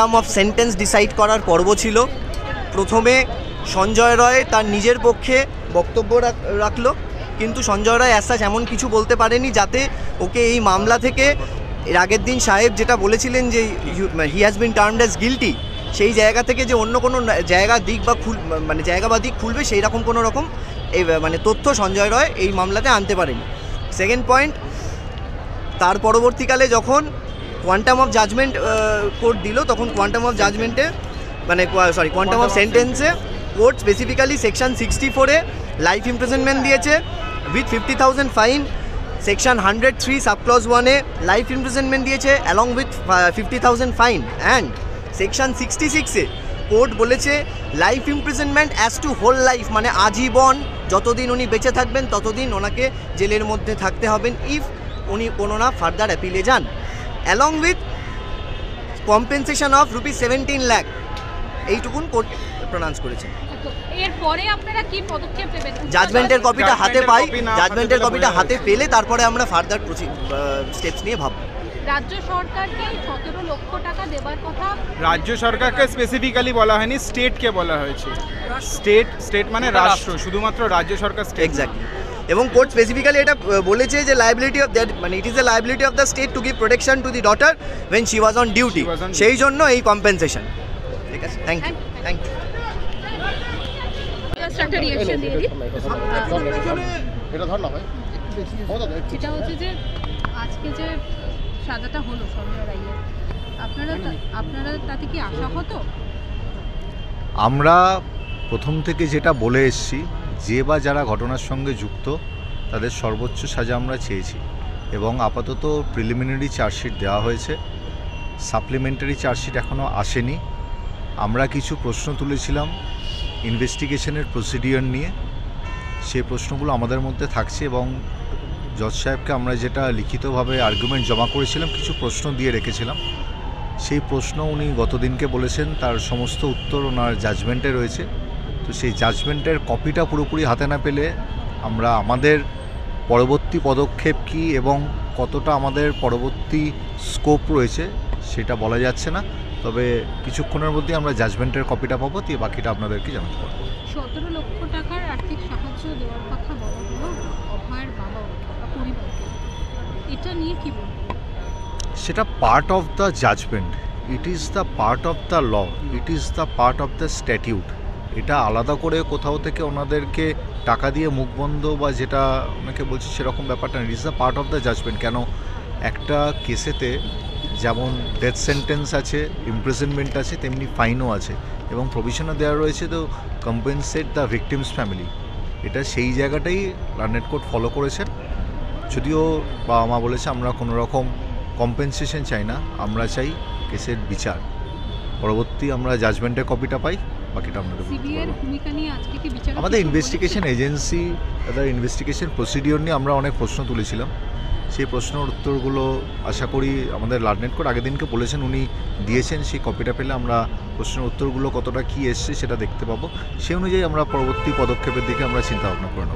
Term of sentence decide করার পর্ব ছিল। প্রথমে সঞ্জয় রায় তার নিজের পক্ষে বক্তব্য রাখলো, কিন্তু সঞ্জয় রায় অ্যাজ সাচ এমন কিছু বলতে পারেনি যাতে ওকে এই মামলা থেকে, এর আগের দিন সাহেব যেটা বলেছিলেন যে he has been termed as guilty, সেই জায়গা থেকে যে অন্য কোনো জায়গা দিক বা জায়গা বা দিক খুলবে সেই রকম কোনো রকম এই তথ্য সঞ্জয় রায় এই মামলাতে আনতে পারেনি। সেকেন্ড পয়েন্ট, তার পরবর্তীকালে যখন কোয়ান্টাম অফ জাজমেন্ট কোর্ট দিল, তখন কোয়ান্টাম অফ জাজমেন্টে কোয়ান্টাম অফ সেন্টেন্সে কোর্ট স্পেসিফিক্যালি সেকশন 64-এ লাইফ ইমপ্রিজনমেন্ট দিয়েছে উইথ 50,000 ফাইন, সেকশন 103 সাবক্লজ 1-এ লাইফ ইমপ্রিজনমেন্ট দিয়েছে along with 50,000 fine, and section 66-এ কোর্ট বলেছে life imprisonment as to whole life, মানে আজীবন, যতদিন উনি বেঁচে থাকবেন ততদিন ওনাকে জেলের মধ্যে থাকতে হবেন ইফ উনি কোনো না ফার্দার অ্যাপিলে যান, along with compensation of ₹17 lakh. এইটুকুন কোর্ট প্রনাউন্স করেছে। এরপরে আপনারা কি পদক্ষেপ নেবেন? জাজমেন্টের কপিটা হাতে পাই, জাজমেন্টের কপিটা হাতে পেলে তারপরে আমরা ফার্দার স্টেপস নিয়ে ভাবব। রাজ্য সরকারকে 17 লক্ষ টাকা দেওয়ার কথা রাজ্য সরকারকে স্পেসিফিক্যালি বলা হয়নি, স্টেটকে বলা হয়েছে। স্টেট মানে রাষ্ট্র, শুধুমাত্র রাজ্য সরকার। এক্স্যাক্টলি। এবং কোর্ট স্পেসিফিক্যালি এটা বলেছে যে লায়াবিলিটি অফ দ্যাট, মানে it is the liability of the state to give protection to the daughter when she was on duty, সেই জন্য এই কম্পেনসেশন। ঠিক আছে, থ্যাংক ইউ, থ্যাংক ইউ। একটা রিঅ্যাকশন দিয়ে দিই। এটা ধর না ভাই, যেটা হচ্ছে যে আজকে যে সাজাটা হলো সঞ্জয় রায়ের, আপনারা তাতে কি আশা হতো? আমরা প্রথম থেকে যেটা বলে এসেছি, যে বা যারা ঘটনার সঙ্গে যুক্ত তাদের সর্বোচ্চ সাজা আমরা চেয়েছি, এবং আপাতত প্রিলিমিনারি চার্জশিট দেওয়া হয়েছে, সাপ্লিমেন্টারি চার্জশিট এখনও আসেনি। আমরা কিছু প্রশ্ন তুলেছিলাম ইনভেস্টিগেশনের প্রসিডিওর নিয়ে, সেই প্রশ্নগুলো আমাদের মধ্যে থাকছে, এবং জজ সাহেবকে আমরা যেটা লিখিতভাবে আর্গুমেন্ট জমা করেছিলাম, কিছু প্রশ্ন দিয়ে রেখেছিলাম, সেই প্রশ্ন উনি গতদিনকে বলেছেন তার সমস্ত উত্তর ওনার জাজমেন্টে রয়েছে। তো সেই জাজমেন্টের কপিটা পুরোপুরি হাতে না পেলে আমরা আমাদের পরবর্তী পদক্ষেপ কী এবং কতটা আমাদের পরবর্তী স্কোপ রয়েছে সেটা বলা যাচ্ছে না। তবে কিছুক্ষণের মধ্যে আমরা জাজমেন্টের কপিটা পাবো, দিয়ে বাকিটা আপনাদেরকে জানাতে পারবো। 17 লক্ষ টাকার আর্থিক সাহায্য দেওয়ার কথা বলা হলো অভয়ের বাবা পরিবারকে, এটা নিয়ে কি বলবো? সেটা part of the judgement, it is the part of the law, it is the part of the statute. এটা আলাদা করে কোথাও থেকে ওনাদেরকে টাকা দিয়ে মুখ বন্ধ বা যেটা ওনাকে বলছি সেরকম ব্যাপারটা না, it is the part of the judgement. কেন একটা কেসেতে যেমন ডেথ সেন্টেন্স আছে, ইমপ্রিজনমেন্ট আছে, তেমনি ফাইনও আছে, এবং প্রভিশনও দেওয়া রয়েছে তো কম্পেনসেট দ্য ভিকটিমস ফ্যামিলি। এটা সেই জায়গাটাই লার্নেড কোর্ট ফলো করেছেন। যদিও বাবা মা বলেছে আমরা কোনো রকম কম্পেনসেশন চাই না, আমরা চাই কেসের বিচার। পরবর্তী আমরা জাজমেন্টের কপিটা পাই, বাকিটা আপনাদের আমাদের ইনভেস্টিগেশন এজেন্সি, তাদের ইনভেস্টিগেশন প্রসিডিওর নিয়ে আমরা অনেক প্রশ্ন তুলেছিলাম, সেই প্রশ্নের উত্তরগুলো আশা করি আমাদের লার্নেড কোর্ট আগের দিনকে বলেছেন উনি দিয়েছেন। সেই কপিটা পেলে আমরা প্রশ্নের উত্তরগুলো কতটা কী এসছে সেটা দেখতে পাবো, সেই অনুযায়ী আমরা পরবর্তী পদক্ষেপের দিকে আমরা চিন্তা ভাবনা করে নেব।